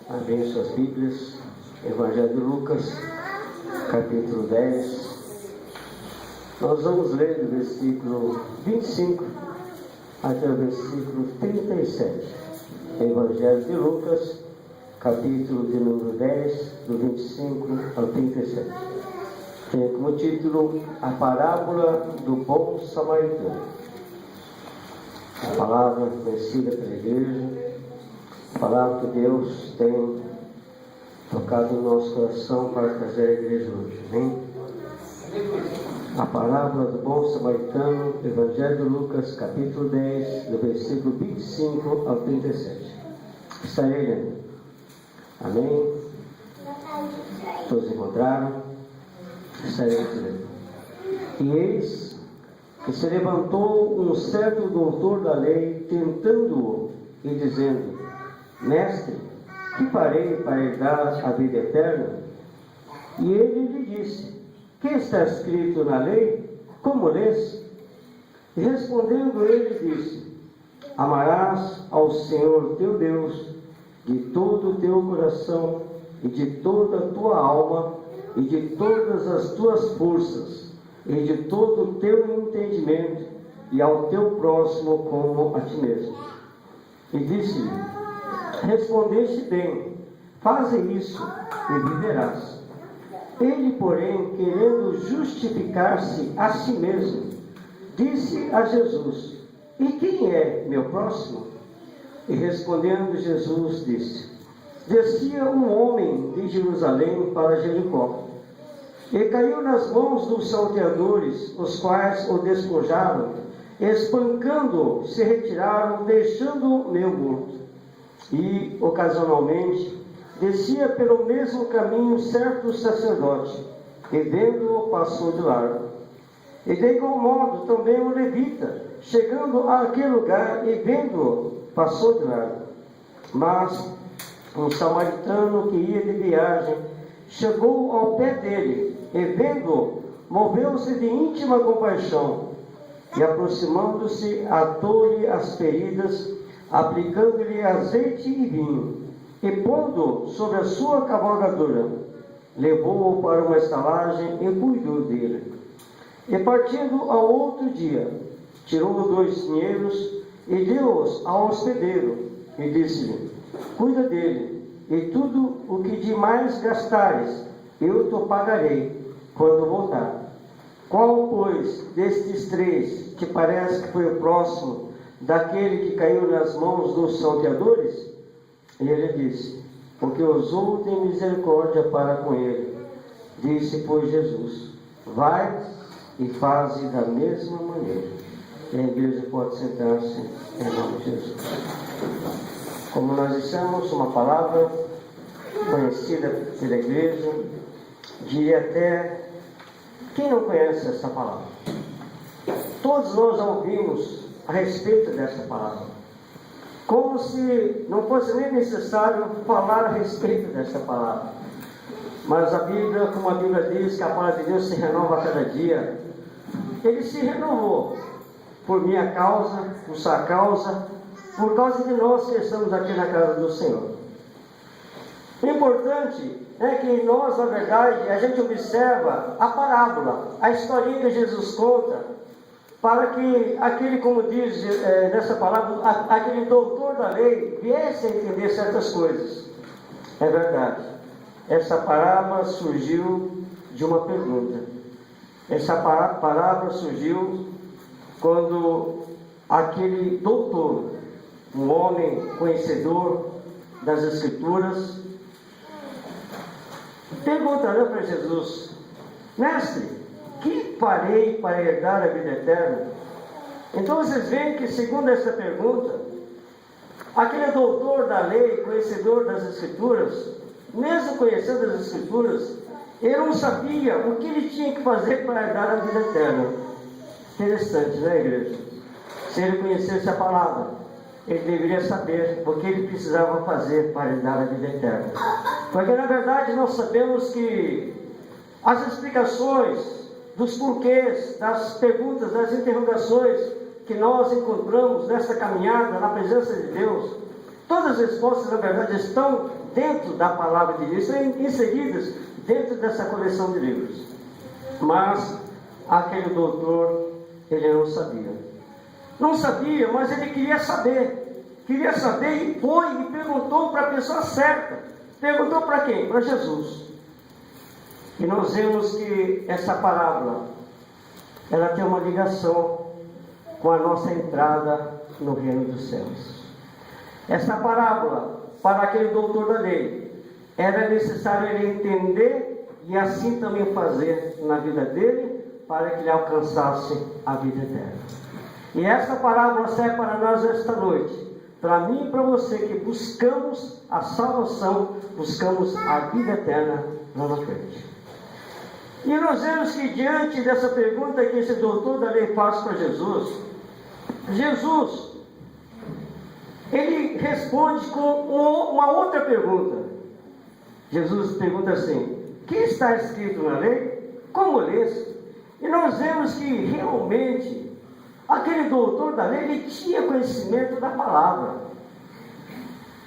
Abrem suas Bíblias, Evangelho de Lucas, capítulo 10. Nós vamos ler do versículo 25 até o versículo 37. Evangelho de Lucas, capítulo de número 10, do 25 ao 37. Tem como título A Parábola do Bom Samaritano. A palavra conhecida pela igreja, a palavra que Deus tem tocado no nosso coração para trazer à igreja hoje. Amém? A parábola do bom samaritano, Evangelho de Lucas, capítulo 10, do versículo 25 ao 37. Estarei lendo. Amém? Todos encontraram? Estarei lendo. E eis que se levantou um certo doutor da lei, tentando-o e dizendo: Mestre, que farei para herdar a vida eterna? E ele lhe disse: Que está escrito na lei? Como lês? E respondendo ele disse: Amarás ao Senhor teu Deus de todo o teu coração e de toda a tua alma e de todas as tuas forças e de todo o teu entendimento, e ao teu próximo como a ti mesmo. E disse-lhe: Respondeste bem, faze isso e viverás. Ele, porém, querendo justificar-se a si mesmo, disse a Jesus: E quem é meu próximo? E respondendo Jesus disse: Descia um homem de Jerusalém para Jericó, e caiu nas mãos dos salteadores, os quais o despojaram, espancando-o, se retiraram, deixando-o meio morto. E, ocasionalmente, descia pelo mesmo caminho certo sacerdote, e vendo-o, passou de largo. E de igual modo também o levita, chegando àquele lugar e vendo-o, passou de largo. Mas um samaritano que ia de viagem chegou ao pé dele, e vendo-o, moveu-se de íntima compaixão, e aproximando-se, atou-lhe as feridas, aplicando-lhe azeite e vinho, e pondo sobre a sua cavalgadura, levou-o para uma estalagem e cuidou dele. E partindo ao outro dia, tirou 2 dinheiros e deu-os ao hospedeiro, e disse-lhe: Cuida dele, e tudo o que de mais gastares, eu te pagarei quando voltar. Qual, pois, destes 3 te parece que foi o próximo daquele que caiu nas mãos dos salteadores? E ele disse: Porque ousou ter misericórdia para com ele. Disse, pois, Jesus: Vai e faze da mesma maneira. E a igreja pode sentar-se em nome de Jesus. Como nós dissemos, uma palavra conhecida pela igreja, diria até: quem não conhece essa palavra? Todos nós já ouvimos a respeito dessa palavra, como se não fosse nem necessário falar a respeito dessa palavra. Mas a Bíblia, como a Bíblia diz que a palavra de Deus se renova a cada dia, ele se renovou por minha causa, por sua causa, por causa de nós que estamos aqui na casa do Senhor. O importante é que nós, na verdade, a gente observa a parábola, a historinha que Jesus conta, para que aquele, como diz nessa palavra, aquele doutor da lei viesse a entender certas coisas. É verdade, essa parábola surgiu de uma pergunta. Essa parábola surgiu quando aquele doutor, um homem conhecedor das Escrituras, perguntaram para Jesus: Mestre, que farei para herdar a vida eterna? Então vocês veem que, segundo essa pergunta, aquele doutor da lei, conhecedor das Escrituras, mesmo conhecendo as Escrituras, ele não sabia o que ele tinha que fazer para herdar a vida eterna. Interessante, né, igreja? Se ele conhecesse a palavra, ele deveria saber o que ele precisava fazer para herdar a vida eterna. Porque, na verdade, nós sabemos que as explicações dos porquês, das perguntas, das interrogações que nós encontramos nessa caminhada na presença de Deus, Todas as respostas, na verdade, estão dentro da palavra de Deus, estão inseridas dentro dessa coleção de livros. Mas aquele doutor, ele não sabia. Não sabia, mas ele queria saber. Queria saber e foi e perguntou para a pessoa certa. Perguntou para quem? Para Jesus. E nós vemos que essa parábola, ela tem uma ligação com a nossa entrada no reino dos céus. Essa parábola, para aquele doutor da lei, era necessário ele entender e assim também fazer na vida dele, para que ele alcançasse a vida eterna. E essa parábola serve para nós esta noite, para mim e para você, que buscamos a salvação, buscamos a vida eterna lá na frente. E nós vemos que diante dessa pergunta que esse doutor da lei faz para Jesus, ele responde com uma outra pergunta. Jesus pergunta assim: que está escrito na lei? Como lês? E nós vemos que realmente aquele doutor da lei, ele tinha conhecimento da palavra.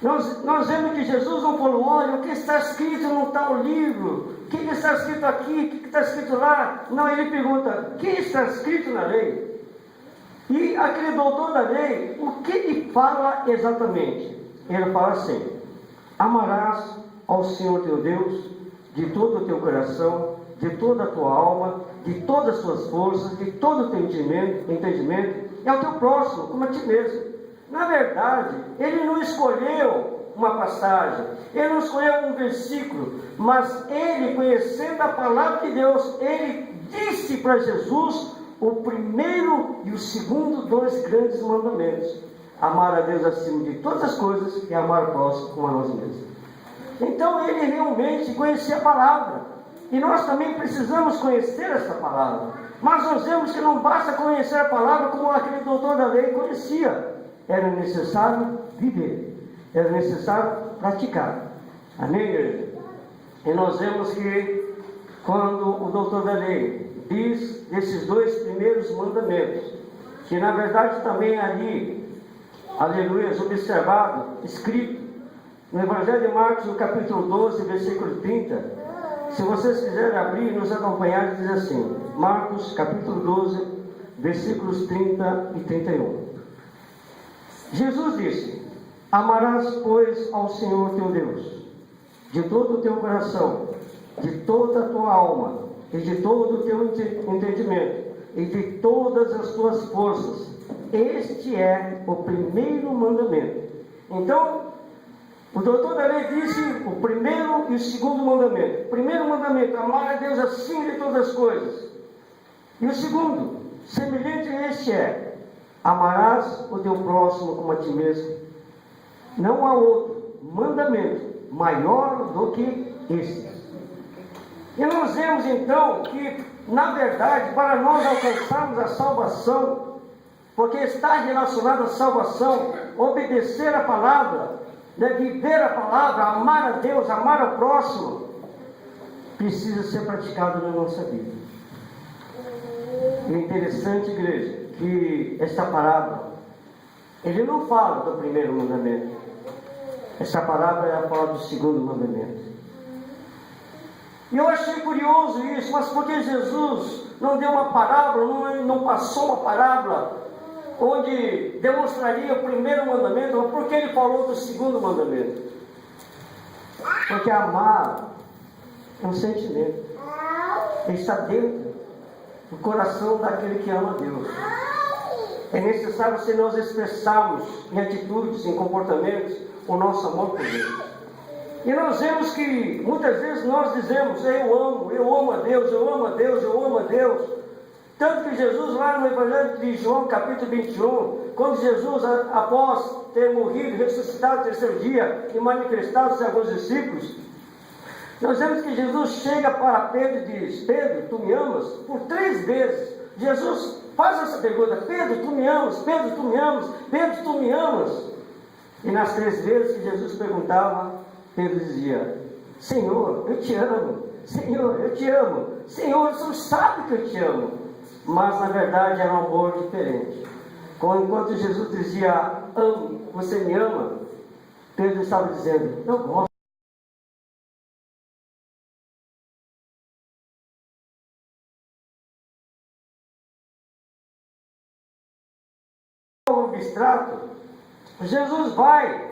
Nós vemos que Jesus não falou: olha, o que está escrito no tal livro, o que está escrito aqui, o que está escrito lá. Não, ele pergunta: o que está escrito na lei? E aquele doutor da lei, o que ele fala exatamente? Ele fala assim: amarás ao Senhor teu Deus de todo o teu coração, de toda a tua alma, de todas as tuas forças, de todo o teu entendimento, e ao teu próximo, como a ti mesmo. Na verdade, ele não escolheu uma passagem, ele não escolheu um versículo, mas ele, conhecendo a palavra de Deus, ele disse para Jesus o primeiro e o segundo dois grandes mandamentos: amar a Deus acima de todas as coisas e amar o próximo como a nós mesmos. Então ele realmente conhecia a palavra, e nós também precisamos conhecer essa palavra. Mas nós vemos que não basta conhecer a palavra como aquele doutor da lei conhecia. Era necessário viver, era necessário praticar. Amém, igreja? E nós vemos que quando o doutor da lei diz desses dois primeiros mandamentos, que na verdade também ali, aleluia, observado, escrito no Evangelho de Marcos, no capítulo 12, versículo 30, se vocês quiserem abrir e nos acompanhar, diz assim, Marcos capítulo 12, versículos 30 e 31. Jesus disse: amarás, pois, ao Senhor teu Deus, de todo o teu coração, de toda a tua alma, e de todo o teu entendimento, e de todas as tuas forças. Este é o primeiro mandamento. Então, o doutor da lei disse o primeiro e o segundo mandamento. O primeiro mandamento: amar a Deus acima de todas as coisas. E o segundo, semelhante a este, é: amarás o teu próximo como a ti mesmo. Não há outro mandamento maior do que este. E nós vemos então que, na verdade, para nós alcançarmos a salvação, porque está relacionado à salvação, obedecer a palavra, viver a palavra, amar a Deus, amar ao próximo, precisa ser praticado na nossa vida. E é interessante, igreja, que esta parábola, ele não fala do primeiro mandamento. Esta parábola ela fala do segundo mandamento. E eu achei curioso isso, mas porque Jesus não deu uma parábola, não passou uma parábola onde demonstraria o primeiro mandamento, mas por que ele falou do segundo mandamento? Porque amar é um sentimento, ele está dentro do coração daquele que ama a Deus. É necessário se nós expressarmos em atitudes, em comportamentos, o nosso amor por Deus. E nós vemos que muitas vezes nós dizemos: eu amo a Deus, eu amo a Deus, eu amo a Deus. Tanto que Jesus, lá no Evangelho de João, capítulo 21, quando Jesus, após ter morrido, ressuscitado no terceiro dia e manifestado-se a alguns discípulos, nós vemos que Jesus chega para Pedro e diz: Pedro, tu me amas? Por 3 vezes Jesus faz essa pergunta: Pedro, tu me amas? Pedro, tu me amas? Pedro, tu me amas? E nas 3 vezes que Jesus perguntava, Pedro dizia: Senhor, eu te amo. Senhor, eu te amo. Senhor, o Senhor sabe que eu te amo. Mas na verdade era um amor diferente. Enquanto Jesus dizia: amo, você me ama, Pedro estava dizendo, eu gosto. Abstrato, Jesus vai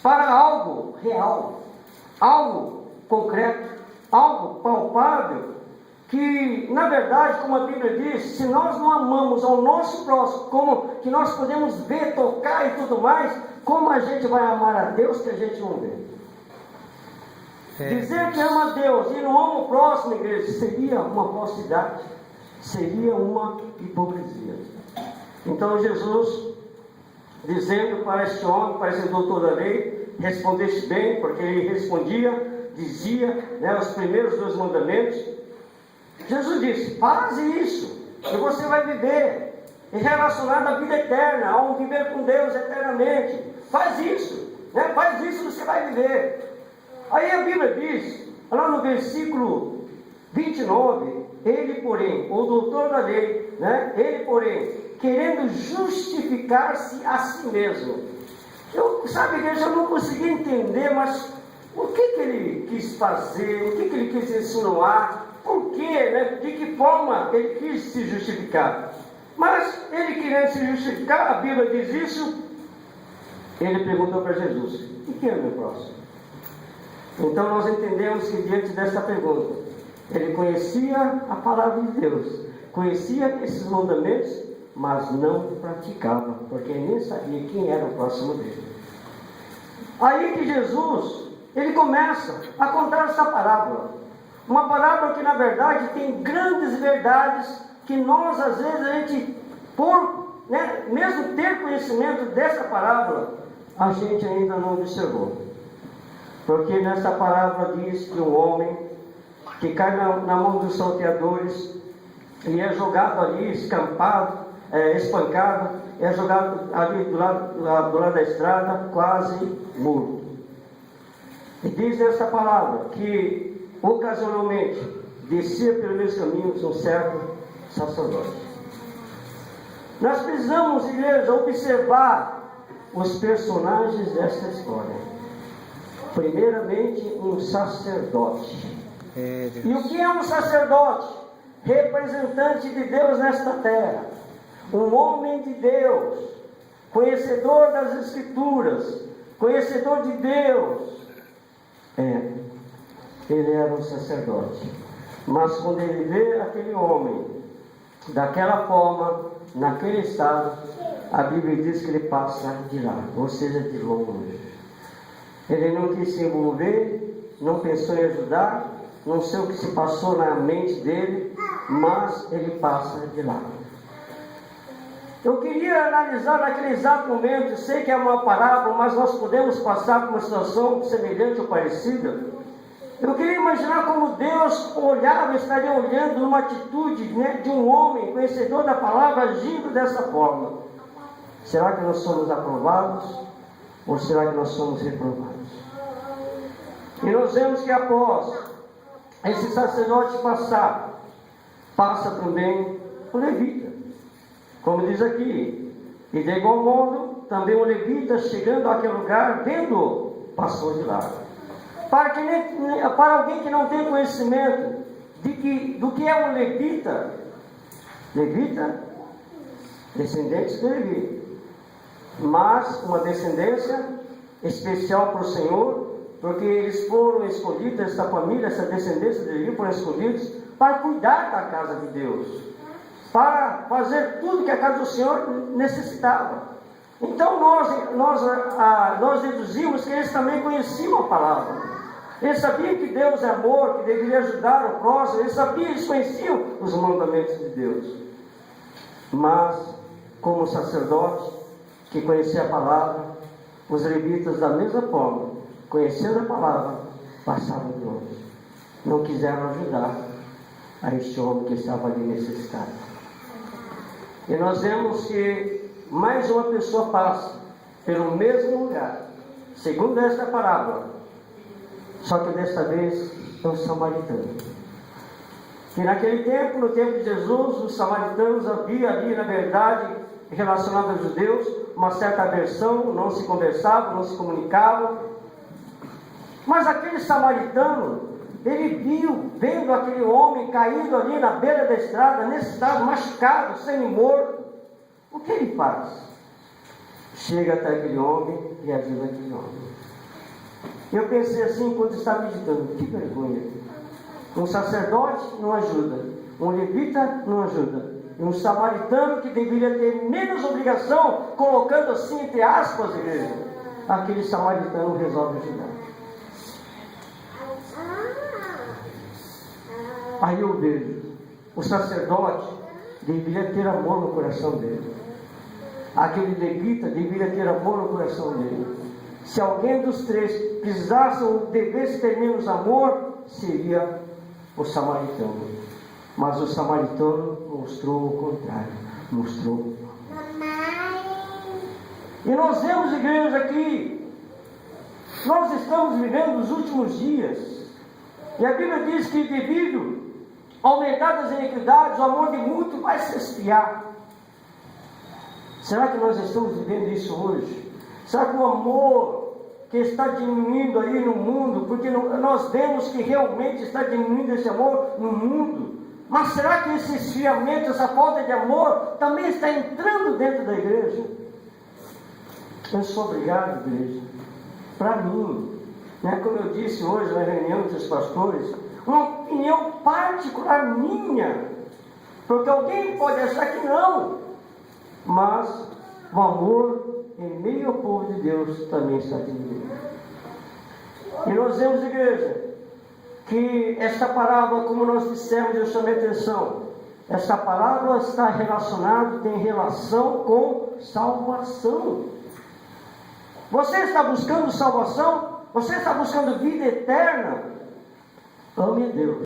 para algo real, algo concreto, algo palpável, que na verdade, como a Bíblia diz, se nós não amamos ao nosso próximo, como que nós podemos ver, tocar e tudo mais, como a gente vai amar a Deus que a gente não vê? Dizer que ama a Deus e não ama o próximo, igreja, seria uma falsidade, seria uma hipocrisia. Então Jesus, dizendo para este homem, para esse doutor da lei, respondesse bem, porque ele respondia, dizia, né, os primeiros 2 mandamentos. Jesus disse, faz isso, e você vai viver, e relacionado à vida eterna, ao viver com Deus eternamente. Faz isso, né? Faz isso, você vai viver. Aí a Bíblia diz, lá no versículo 29, ele porém, o doutor da lei, né? Ele porém, querendo justificar-se a si mesmo. Sabe, igreja, eu não consegui entender, mas o que ele quis fazer, o que ele quis insinuar, por quê, né? De que forma ele quis se justificar. Mas ele querendo se justificar, a Bíblia diz isso, ele perguntou para Jesus, e quem é o meu próximo? Então nós entendemos que diante dessa pergunta, ele conhecia a palavra de Deus, conhecia esses mandamentos, mas não praticava, porque nem sabia quem era o próximo dele. Aí que Jesus, ele começa a contar essa parábola. Uma parábola que na verdade tem grandes verdades que nós às vezes a gente, mesmo ter conhecimento dessa parábola, a gente ainda não observou. Porque nessa parábola diz que um homem que cai na mão dos salteadores e é jogado ali, espancado, é jogado ali do lado da estrada, quase morto. E diz essa palavra que ocasionalmente descia pelos meus caminhos um certo sacerdote. Nós precisamos, igreja, observar os personagens desta história. Primeiramente, um sacerdote. E o que é um sacerdote? Representante de Deus nesta terra. Um homem de Deus, conhecedor das Escrituras, conhecedor de Deus. Ele era um sacerdote. Mas quando ele vê aquele homem daquela forma, naquele estado, a Bíblia diz que ele passa de lá, ou seja, de longe. Ele não quis se envolver, não pensou em ajudar, não sei o que se passou na mente dele, mas ele passa de lá. Eu queria analisar naquele exato momento, sei que é uma parábola, mas nós podemos passar por uma situação semelhante ou parecida. Eu queria imaginar como Deus olhava, estaria olhando numa atitude, né, de um homem conhecedor da palavra, agindo dessa forma. Será que nós somos aprovados ou será que nós somos reprovados? E nós vemos que após esse sacerdote passa também o levita. Como diz aqui, e de igual modo, também o levita, chegando àquele lugar, vendo, passou de lado. Para alguém que não tem conhecimento do que é um levita, descendentes de Levi, mas uma descendência especial para o Senhor, porque eles foram escolhidos, essa família, essa descendência de Levi foram escolhidos para cuidar da casa de Deus, para fazer tudo que a casa do Senhor necessitava. Então nós deduzimos que eles também conheciam a palavra. Eles sabiam que Deus é amor, que deveria ajudar o próximo. Eles conheciam os mandamentos de Deus. Mas, como sacerdote que conhecia a palavra, os levitas da mesma forma, conhecendo a palavra, passavam de longe. Não quiseram ajudar a este homem que estava ali necessitado. E nós vemos que mais uma pessoa passa pelo mesmo lugar, segundo esta parábola, só que desta vez é um samaritano. E naquele tempo, no tempo de Jesus, os samaritanos havia ali, na verdade, relacionado aos judeus, uma certa aversão, não se conversavam, não se comunicavam. Mas aquele samaritano, ele viu, vendo aquele homem caído ali na beira da estrada, nesse estado, machucado, semi-morto, o que ele faz? Chega até aquele homem e ajuda aquele homem. Eu pensei assim quando estava meditando, que vergonha. Um sacerdote não ajuda, um levita não ajuda, e um samaritano que deveria ter menos obrigação, colocando assim entre aspas, igreja, aquele samaritano resolve ajudar. Aí eu vejo, o sacerdote deveria ter amor no coração dele. Aquele levita deveria ter amor no coração dele. Se alguém dos três precisasse ou devesse ter menos amor, seria o samaritano. Mas o samaritano mostrou o contrário. Mostrou. E nós vemos, igreja, aqui, nós estamos vivendo os últimos dias. E a Bíblia diz que devido aumentar as iniquidades, o amor de muitos vai se esfriar. Será que nós estamos vivendo isso hoje? Será que o amor que está diminuindo aí no mundo, porque nós vemos que realmente está diminuindo esse amor no mundo, mas será que esse esfriamento, essa falta de amor, também está entrando dentro da igreja? Eu sou obrigado, igreja, para mim, né, como eu disse hoje na reunião dos pastores, uma opinião particular minha, porque alguém pode achar que não, mas o amor em meio ao povo de Deus também está diminuindo. E nós vemos, igreja, que esta parábola, como nós dissemos, eu chamei atenção, esta parábola está relacionada, tem relação com salvação. Você está buscando salvação? Você está buscando vida eterna? Ame a Deus.